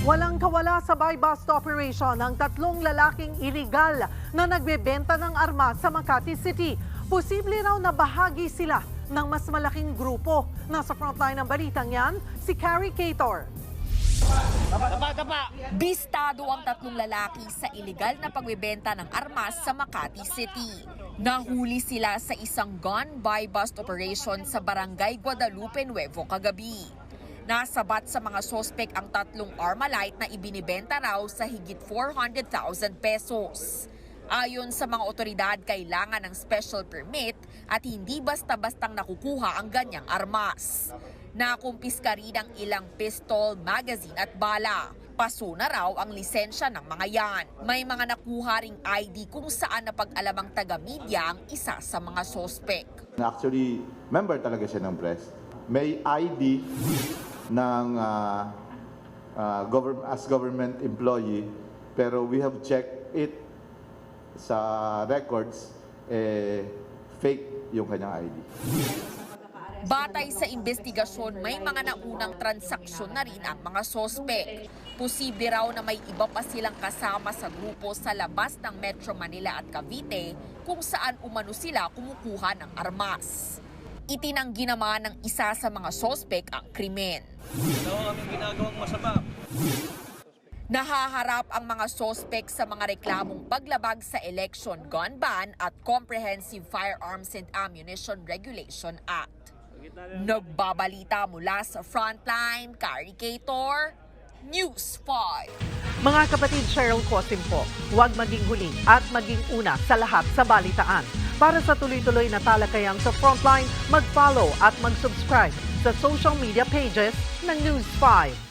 Walang kawala sa buy-bust operation ang tatlong lalaking iligal na nagbebenta ng armas sa Makati City. Posible raw na bahagi sila ng mas malaking grupo. Nasa frontline ng balitang yan, si Carrie Cator. Bistado ang tatlong lalaki sa iligal na pagbebenta ng armas sa Makati City. Nahuli sila sa isang gun buy-bust operation sa Barangay Guadalupe Nuevo kagabi. Nasabat sa mga sospek ang tatlong Armalite na ibinibenta raw sa higit 400,000 pesos. Ayon sa mga otoridad, kailangan ng special permit at hindi basta-bastang nakukuha ang ganyang armas. Nakumpiska rin ang ilang pistol, magazine at bala. Paso na raw ang lisensya ng mga yan. May mga nakuha ring ID kung saan napag-alamang taga-media ang isa sa mga sospek. Actually, member talaga siya ng press. May ID ng as government employee, pero we have checked it sa records, fake yung kanyang ID. Batay sa investigasyon, may mga naunang transaksyon na rin ang mga sospek. Posible raw na may iba pa silang kasama sa grupo sa labas ng Metro Manila at Cavite kung saan umano sila kumukuha ng armas. Itinanggi naman ng isa sa mga sospek ang krimen. Wala kami ginagawang masama. Nahaharap ang mga sospek sa mga reklamong paglabag sa election gun ban at Comprehensive Firearms and Ammunition Regulation Act. Nagbabalita mula sa Frontline, Carrie Cator, News 5. Mga kapatid, Cheryl Cosim po, huwag maging huli at maging una sa lahat sa balitaan. Para sa tuloy-tuloy na talakayang sa Frontline, mag-follow at mag-subscribe sa social media pages ng News 5.